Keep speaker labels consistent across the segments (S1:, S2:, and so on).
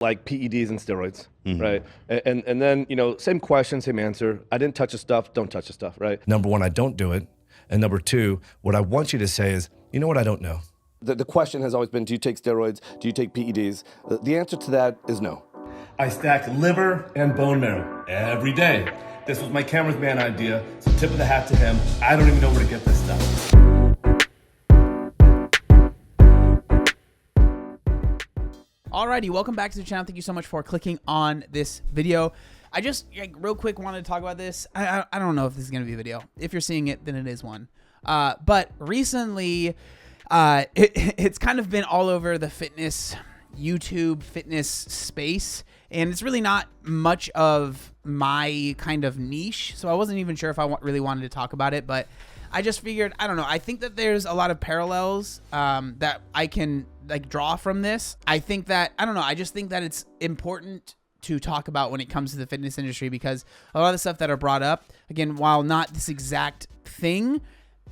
S1: like PEDs and steroids, right? And then, you know, same question, same answer. I didn't touch the stuff, don't touch the stuff, right?
S2: Number one, I don't do it. And number two, what I want you to say is, you know what, I don't know.
S1: The question has always been, do you take steroids? Do you take PEDs? The answer to that is no.
S3: I stack liver and bone marrow every day. This was my cameraman idea, so tip of the hat to him. I don't even know where to get this stuff.
S4: Alrighty, welcome back to the channel. Thank you so much for clicking on this video. I just, real quick, wanted to talk about this. I don't know if this is going to be a video. If you're seeing it, then it is one. But recently, it's kind of been all over the fitness, YouTube fitness space. And it's really not much of my kind of niche. So I wasn't even sure if I really wanted to talk about it. But I just figured, I don't know. I think that there's a lot of parallels that I can draw from this. I think that, I don't know. I just think that it's important to talk about when it comes to the fitness industry, because a lot of the stuff that are brought up, again, while not this exact thing,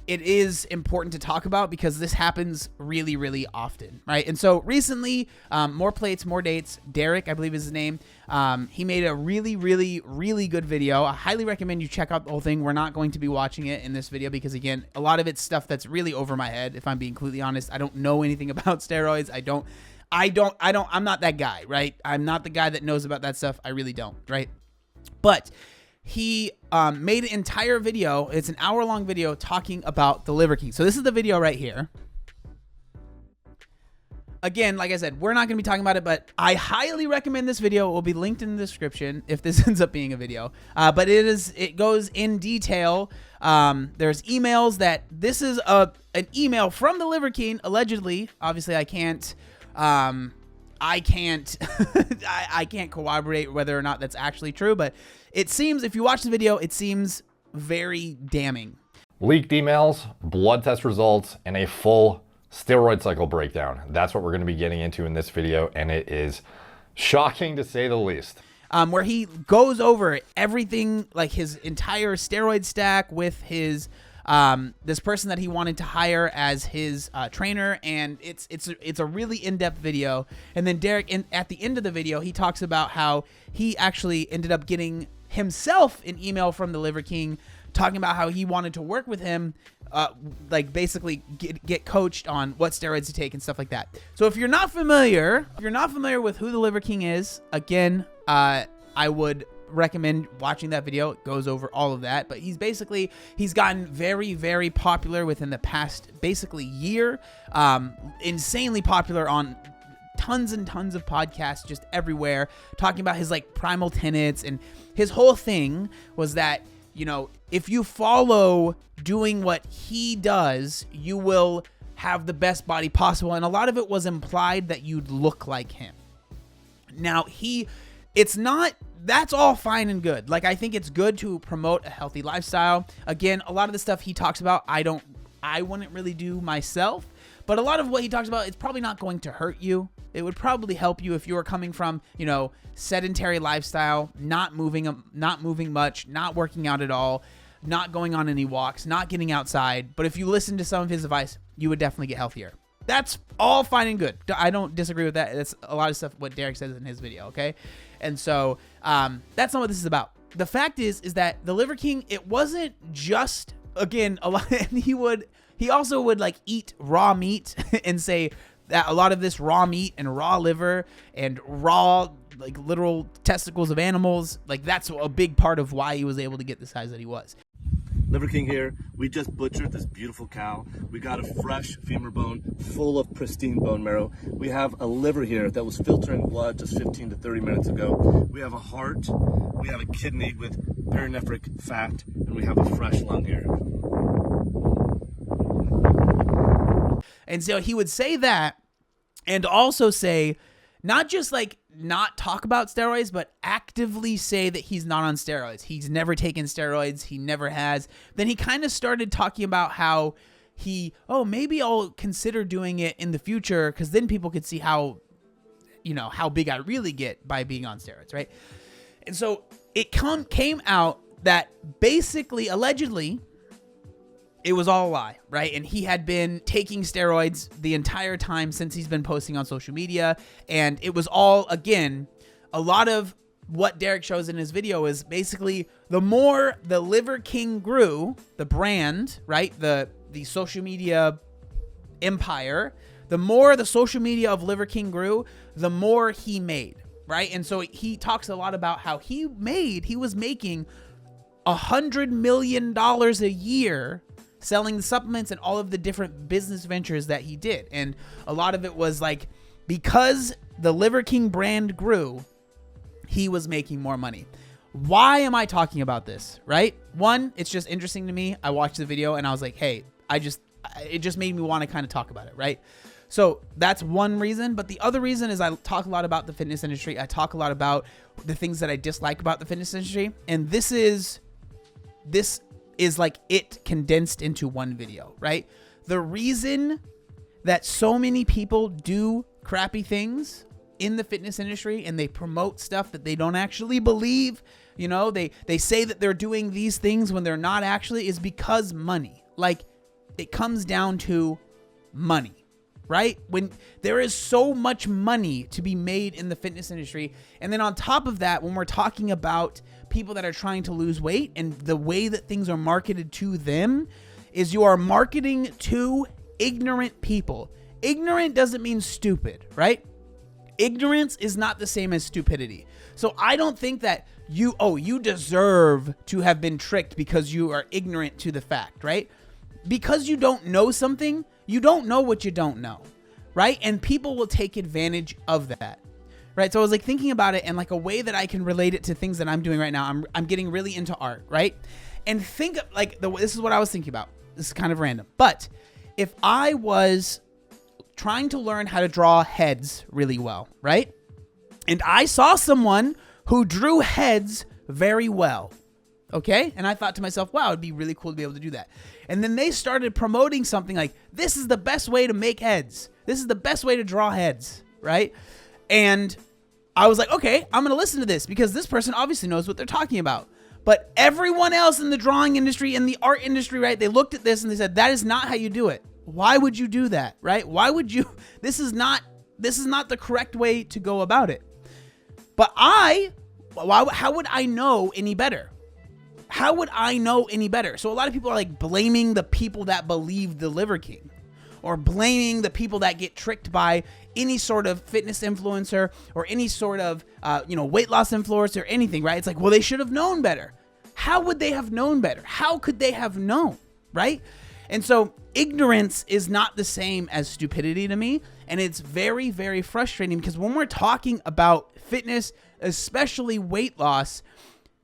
S4: it is important to talk about because this happens really, really often, right? And so recently, More Plates, More Dates, Derek, I believe is his name, he made a really, really, really good video. I highly recommend you check out the whole thing. We're not going to be watching it in this video because, again, a lot of it's stuff that's really over my head, if I'm being completely honest. I don't know anything about steroids. I'm not that guy, right? I'm not the guy that knows about that stuff. I really don't, right? But he made an entire video. It's an hour-long video talking about the Liver King. So this is the video right here. Again, like I said, we're not going to be talking about it, but I highly recommend this video. It will be linked in the description if this ends up being a video. But it goes in detail. There's emails that this is an email from the Liver King, allegedly. Obviously, I can't I can't corroborate whether or not that's actually true, but it seems, if you watch the video, it seems very damning.
S5: Leaked emails, blood test results, and a full steroid cycle breakdown. That's what we're going to be getting into in this video, and it is shocking to say the least.
S4: Where he goes over everything, like his entire steroid stack with his this person that he wanted to hire as his trainer, and it's a really in-depth video. And then Derek, at the end of the video, he talks about how he actually ended up getting himself an email from the Liver King talking about how he wanted to work with him, like basically get coached on what steroids to take and stuff like that. So if you're not familiar with who the Liver King is, again, I would recommend watching that video. It goes over all of that, but he's gotten very, very popular within the past basically year. Insanely popular on tons and tons of podcasts just everywhere, talking about his like primal tenets, and his whole thing was that, you know, if you follow doing what he does, you will have the best body possible. And a lot of it was implied that you'd look like him. Now, that's all fine and good. Like, I think it's good to promote a healthy lifestyle. Again, a lot of the stuff he talks about, I wouldn't really do myself, but a lot of what he talks about, it's probably not going to hurt you. It would probably help you if you were coming from, you know, sedentary lifestyle, not moving much, not working out at all, not going on any walks, not getting outside. But if you listen to some of his advice, you would definitely get healthier. That's all fine and good. I don't disagree with that. That's a lot of stuff what Derek says in his video, okay? And so that's not what this is about. The fact is that the Liver King, it wasn't just, again, a lot, and he also would like eat raw meat and say that a lot of this raw meat and raw liver and raw, like, literal testicles of animals, like, that's a big part of why he was able to get the size that he was.
S1: Liver King here. We just butchered this beautiful cow. We got a fresh femur bone full of pristine bone marrow. We have a liver here that was filtering blood just 15 to 30 minutes ago. We have a heart. We have a kidney with perinephric fat, and we have a fresh lung here.
S4: And so he would say that, and also say, not just like not talk about steroids, but actively say that he's not on steroids. He's never taken steroids. He never has. Then he kind of started talking about how maybe I'll consider doing it in the future, because then people could see how big I really get by being on steroids, right? And so it came out that basically, allegedly, it was all a lie, right? And he had been taking steroids the entire time since he's been posting on social media. And it was all, again, a lot of what Derek shows in his video is basically the more the Liver King grew, the brand, right? The social media empire, the more the social media of Liver King grew, the more he made, right? And so he talks a lot about how he was making $100 million a year selling the supplements and all of the different business ventures that he did. And a lot of it was like, because the Liver King brand grew, he was making more money. Why am I talking about this, right? One, it's just interesting to me. I watched the video and I was like, hey, it just made me want to kind of talk about it, right? So that's one reason. But the other reason is I talk a lot about the fitness industry. I talk a lot about the things that I dislike about the fitness industry. And this is like it condensed into one video, right? The reason that so many people do crappy things in the fitness industry and they promote stuff that they don't actually believe, you know, they say that they're doing these things when they're not actually, is because money. Like, it comes down to money, right? When there is so much money to be made in the fitness industry. And then on top of that, when we're talking about people that are trying to lose weight and the way that things are marketed to them, is you are marketing to ignorant people. Ignorant doesn't mean stupid, right? Ignorance is not the same as stupidity. So I don't think that you deserve to have been tricked because you are ignorant to the fact, right? Because you don't know something, you don't know what you don't know, right? And people will take advantage of that, right? So I was like thinking about it, and like a way that I can relate it to things that I'm doing right now. I'm getting really into art, right? And think of like this is what I was thinking about. This is kind of random, but if I was trying to learn how to draw heads really well, right? And I saw someone who drew heads very well, okay? And I thought to myself, wow, it'd be really cool to be able to do that. And then they started promoting something like, this is the best way to make heads. This is the best way to draw heads, right? And I was like, okay, I'm going to listen to this because this person obviously knows what they're talking about. But everyone else in the drawing industry and the art industry, right? They looked at this and they said, that is not how you do it. Why would you do that, right? Why would you? This is not the correct way to go about it. But how would I know any better? How would I know any better? So a lot of people are like blaming the people that believe the Liver King, or blaming the people that get tricked by any sort of fitness influencer or any sort of weight loss influencer or anything, right? It's like, well, they should have known better. How would they have known better? How could they have known, right? And so ignorance is not the same as stupidity to me. And it's very, very frustrating because when we're talking about fitness, especially weight loss,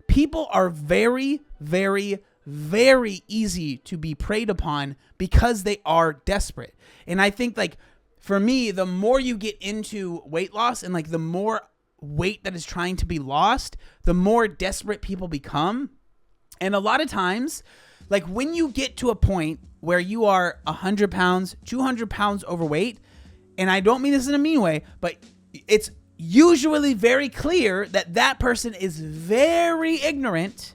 S4: people are very, very, very easy to be preyed upon because they are desperate. And I think like for me, the more you get into weight loss and like the more weight that is trying to be lost, the more desperate people become. And a lot of times, like when you get to a point where you are 100 pounds, 200 pounds overweight, and I don't mean this in a mean way, but it's usually very clear that that person is very ignorant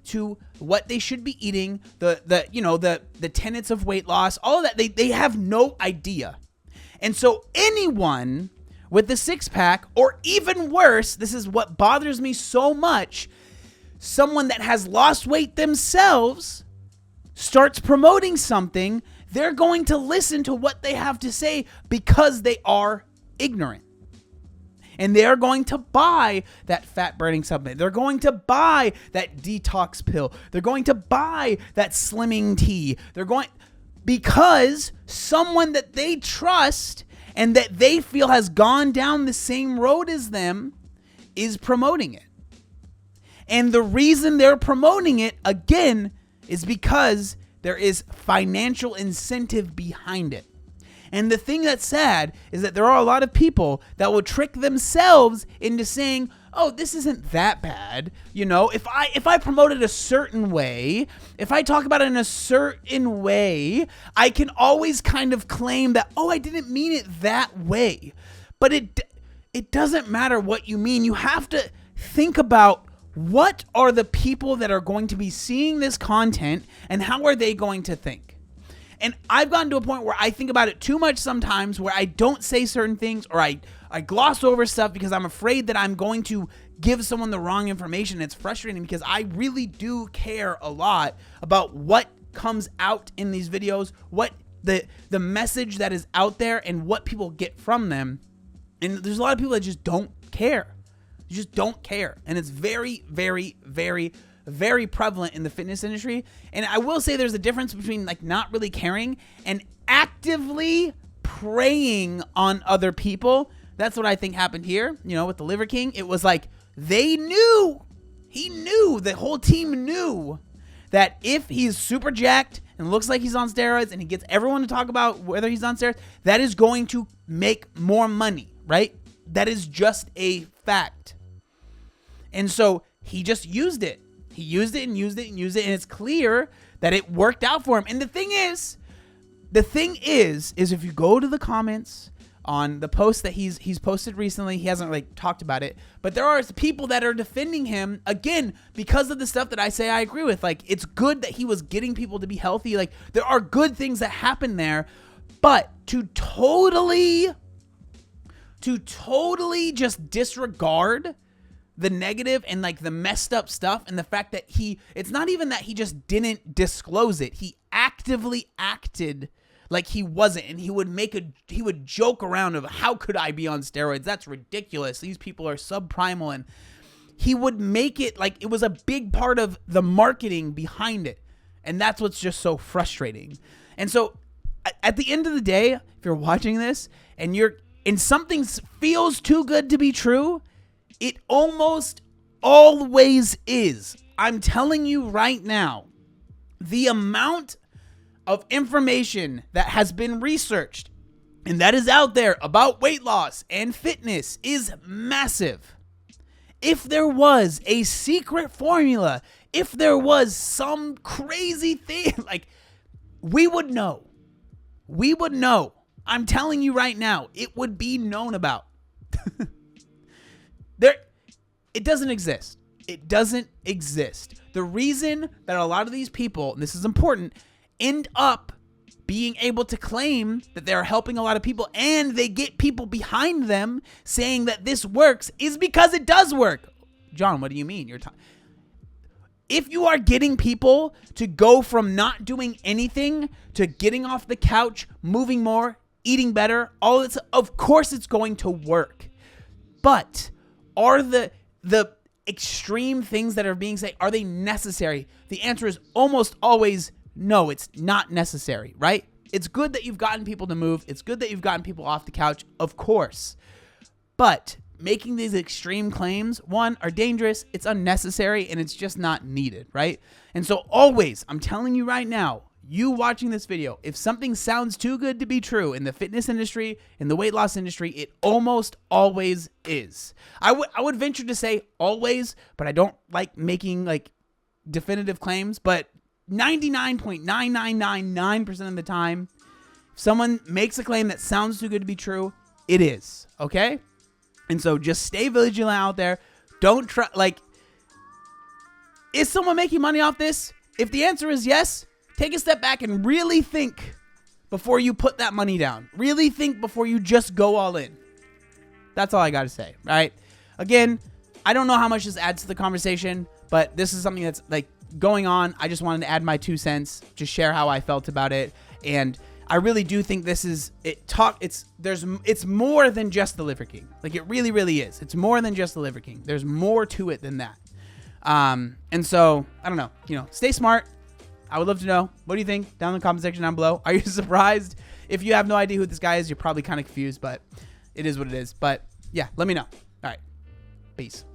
S4: to what they should be eating, the tenets of weight loss, all of that. They have no idea. And so anyone with the six-pack, or even worse, this is what bothers me so much, someone that has lost weight themselves starts promoting something, they're going to listen to what they have to say because they are ignorant. And they are going to buy that fat burning supplement. They're going to buy that detox pill. They're going to buy that slimming tea. Because someone that they trust and that they feel has gone down the same road as them is promoting it. And the reason they're promoting it, again, is because there is financial incentive behind it. And the thing that's sad is that there are a lot of people that will trick themselves into saying, oh, this isn't that bad. You know, if I promote it a certain way, if I talk about it in a certain way, I can always kind of claim that, oh, I didn't mean it that way. But it doesn't matter what you mean. You have to think about what are the people that are going to be seeing this content and how are they going to think? And I've gotten to a point where I think about it too much sometimes, where I don't say certain things, or I gloss over stuff because I'm afraid that I'm going to give someone the wrong information. It's frustrating because I really do care a lot about what comes out in these videos, what the message that is out there, and what people get from them. And there's a lot of people that just don't care. You just don't care. And it's very, very, very, very prevalent in the fitness industry. And I will say there's a difference between like not really caring and actively preying on other people. That's what I think happened here, you know, with the Liver King. It was like they knew, the whole team knew that if he's super jacked and looks like he's on steroids and he gets everyone to talk about whether he's on steroids, that is going to make more money, right? That is just a fact. And so he just used it. He used it and used it and used it, and it's clear that it worked out for him. And the thing is if you go to the comments on the post that he's posted recently, he hasn't like talked about it, but there are people that are defending him again because of the stuff that I say I agree with. Like, it's good that he was getting people to be healthy. Like, there are good things that happen there, but to totally just disregard the negative and like the messed up stuff, and the fact that it's not even that he just didn't disclose it. He actively acted like he wasn't, and he would joke around of, how could I be on steroids? That's ridiculous. These people are subprimal, and he would make it like it was a big part of the marketing behind it. And that's what's just so frustrating. And so at the end of the day, if you're watching this and something feels too good to be true, it almost always is. I'm telling you right now, the amount of information that has been researched and that is out there about weight loss and fitness is massive. If there was a secret formula, if there was some crazy thing, like, we would know. We would know. I'm telling you right now, it would be known about. It doesn't exist. It doesn't exist. The reason that a lot of these people, and this is important, end up being able to claim that they're helping a lot of people and they get people behind them saying that this works is because it does work. John, what do you mean? If you are getting people to go from not doing anything to getting off the couch, moving more, eating better, all this, of course it's going to work. But are the extreme things that are being said, are they necessary? The answer is almost always no, it's not necessary, right? It's good that you've gotten people to move. It's good that you've gotten people off the couch, of course. But making these extreme claims, one, are dangerous, it's unnecessary, and it's just not needed, right? And so always, I'm telling you right now, you watching this video, if something sounds too good to be true in the fitness industry, in the weight loss industry, it almost always is. I would venture to say always, but I don't like making like definitive claims, but 99.9999% of the time, if someone makes a claim that sounds too good to be true, it is, okay? And so just stay vigilant out there. Don't try, like, is someone making money off this? If the answer is yes, take a step back and really think before you put that money down. Really think before you just go all in. That's all I got to say, right? Again, I don't know how much this adds to the conversation, but this is something that's like going on. I just wanted to add my 2 cents, just share how I felt about it. And I really do think this is it's more than just the Liver King. Like, it really, really is. It's more than just the Liver King. There's more to it than that. And so I don't know, stay smart. I would love to know. What do you think? Down in the comment section down below. Are you surprised? If you have no idea who this guy is, you're probably kind of confused, but it is what it is. But yeah, let me know. All right. Peace.